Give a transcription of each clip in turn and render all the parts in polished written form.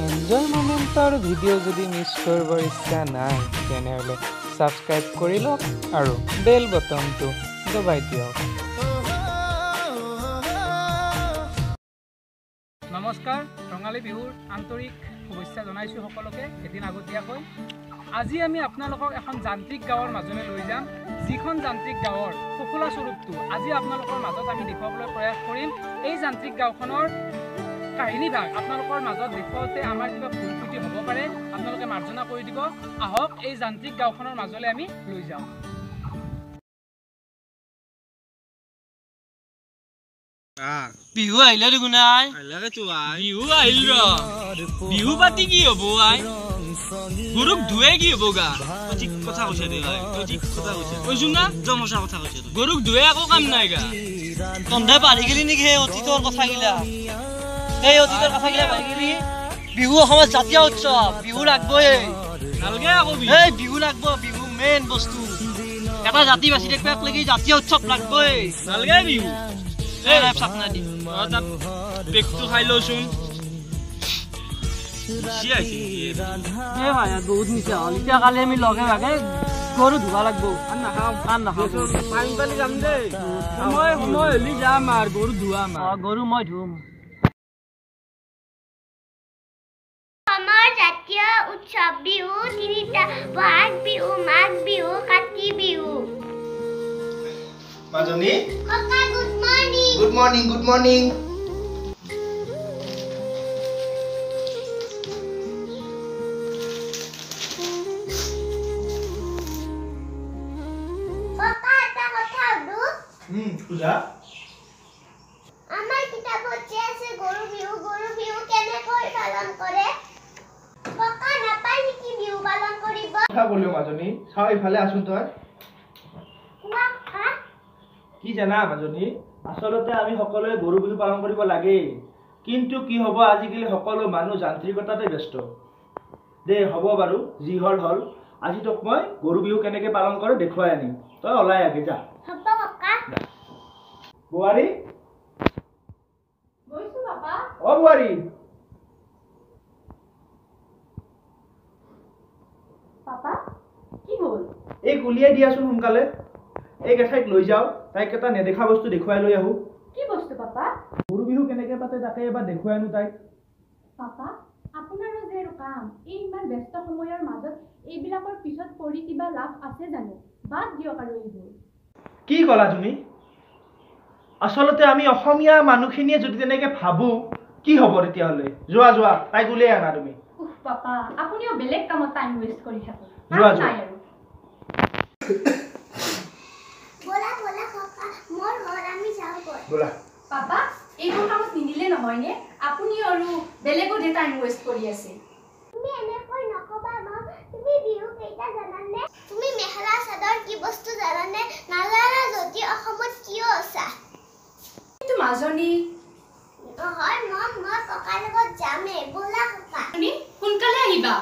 Enjoy মোমেন্টৰ video' যদি miss কৰিবৰ ইচ্ছা নাই তেনেহ'লে ছাবস্ক্ৰাইব কৰি লওক আৰু বেল বটনটো দবাই দিয়ক। নমস্কাৰ, ৰঙালী বিহুৰ আন্তৰিক শুভেচ্ছা জনাইছোঁ সকলোকে এদিন আগতীয়াকৈ। আজি আমি আপোনালোকক এখন যান্ত্ৰিক গাঁৱৰ মাজলৈ লৈ যাম, যিখন যান্ত্ৰিক গাঁৱৰ সফুলা স্বৰূপটো আজি আপোনালোকৰ মাজত আমি দেখুৱাবলৈ প্ৰয়াস কৰিম। এই যান্ত্ৰিক গাঁওখনৰ কাহিনীভাগ আপোনালোকৰ মাজত দেখুৱাওঁতে আমাৰ কিবা ভুল ত্ৰুটি হ'ব পাৰে, আপোনালোকে মাৰ্জনা কৰি দিব। আহক এই যান্ত্ৰিক গাঁওখনৰ মাজলৈ আমি লৈ যাওঁ। বিহু আহিলে দেখোন আই, বিহু আহিল ৰ বিহু পাতি কি হব আই, গৰুক ধুৱে কি হব গা, ঠিক কথা কৈছে দে ভাই, ঠিক কথা কৈছে, কৈছো না জমচা কথা কৈছে, গৰুক ধুৱে একো কাম নাই গা। তন্ধে পাৰি গেলি নেকি সেই অতীতৰ কথাগিলা, সেই অতীতৰ কথাগিলা পাৰি গেলি। বিহু অসমৰ জাতীয় উৎসৱ, বিহু লাগবই, নালগে আকৌ এই বিহু লাগব, বিহু মেইন বস্তু, এটা জাতি বাচি দেখবাক লাগি জাতীয় উৎসৱ লাগবই, নালগে বিহু। এই লাইফ সাপনা দি তাত পেকটো খাই লওঁচোন। বহুত নিচা হ'ল, এতিয়া কালি আমি লগে ভাগে গৰু ধুবা লাগব। পানী পানী যাম দেই, সময় হলি যাম আৰু গৰু ধুৱাম। গৰু মই ধুম। অসমৰ জাতীয় উৎসৱ বিহু তিনিটা, বহাগ বিহু, মাঘ বিহু, কাতি বিহু। মাজনী ককা good morning. Good morning, good morning. ককা এটা কথা সুধো। পূজা, আমাৰ কিতাপত যে আছে গৰু বিহু কেনেকৈ পালন কৰে? ককা নাপায় নেকি বিহু পালন কৰিব? কথা ক'লেও মাজনী, চাও ইফালে আছোন তই। কোৱা ককা। কি জানা মাজনী, আচলতে আমি সকলোৱে গৰু বিহু পালন কৰিব লাগে, কিন্তু কি হ'ব আজিকালি সকলো মানুহ যান্ত্ৰিকতাতে ব্যস্ত। দে হ'ব বাৰু, যি হ'ল হ'ল, আজি তোক মই গৰু বিহু কেনেকৈ পালন কৰোঁ দেখুৱাই আনিম, তই ওলাই আগে যা। হ'ব ককা। বোৱাৰী, গৈছো বাবা। অ বোৱাৰী, পাপা কি হ'ল? এই উলিয়াই দিয়াচোন সোনকালে, এই এঠাইত লৈ যাওঁ, তাইক এটা নেদেখা বস্তু দেখুৱাই লৈ আহোঁ। কি বস্তু পাপা? গৰু বিহু কেনেকৈ পাতে তাকে এবাৰ দেখুৱাই আনো তাইক। পাপা, আপোনাৰো যে কাম, এই ইমান ব্যস্ত সময়ৰ মাজত এইবিলাকৰ পিছত পৰি কিবা লাভ আছে জানো? বাদ দিয়ক আৰু এইবোৰ। কি ক'লা তুমি? আচলতে আমি অসমীয়া মানুহখিনিয়ে যদি তেনেকৈ ভাবোঁ কি হ'ব তেতিয়াহ'লে? যোৱা যোৱা, তাইক উলিয়াই আনা তুমি। উফ পাপা, আপুনিও বেলেগ কামত টাইম ৱেষ্ট কৰি থাকে। যোৱা যোৱা। বলা বলা ককা, মোৰ ঘৰ আমি যাওঁ গৈ। ব'লা। পাপা, এইবোৰ কামত নিদিলে নহয়নে? আপুনি আৰু বেলেগতে টাইম ৱেষ্ট কৰি আছে। তুমি এনেকৈ নকবা মা, তুমি বিহু কেইটা জানানে? তুমি মেখেলা চাদৰ কি বস্তু জানানে? নাজানা যদি অসমত কিয় আছা? এইটো মাজনী। হয় মই ককাৰ লগত যামে, বলা ককা। আপুনি সোনকালে আহিবা।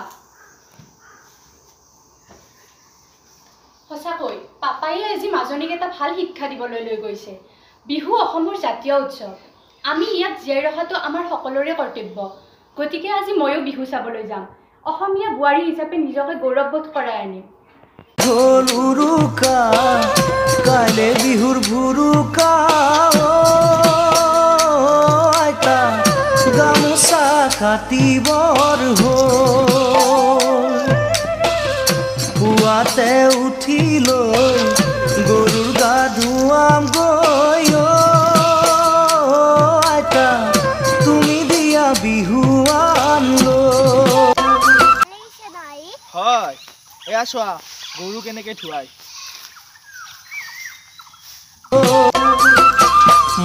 সঁচাকৈ পাপায়ে আজি মাজনীক এটা ভাল শিক্ষা দিবলৈ লৈ গৈছে। বিহু অসমৰ জাতীয় উৎসৱ, আমি ইয়াত জীয়াই ৰখাটো আমাৰ সকলোৰে কৰ্তব্য। গতিকে আজি ময়ো বিহু চাবলৈ যাম, অসমীয়া বোৱাৰী হিচাপে নিজকে গৌৰৱবোধ কৰাই আনিম। কাইলে বিহুৰ ভুৰুকা গামোচা কাটিবৰ পুৱাতে উঠি লৈ গৰুৰ গা ধুৱাম গৈ, আইতা তুমি দিয়া বিহুৱান হয়, এয়া চোৱা গৰু কেনেকৈ ধুৱাই।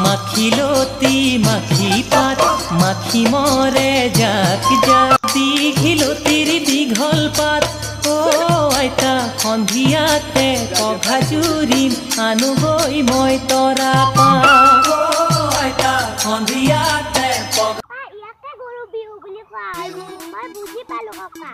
মাখিলতি মাখি পাত মাখি মৰে জাক জাক, দীঘিলতিৰ দীঘল পাত আইতা সন্ধিয়াতে পঘা জুৰিম আনুগৈ মই তৰা পাত, আইতা সন্ধিয়াতে ইয়াকে গৰু বিহু বুলি কোৱা হয়, মই বুজি পালো ককা।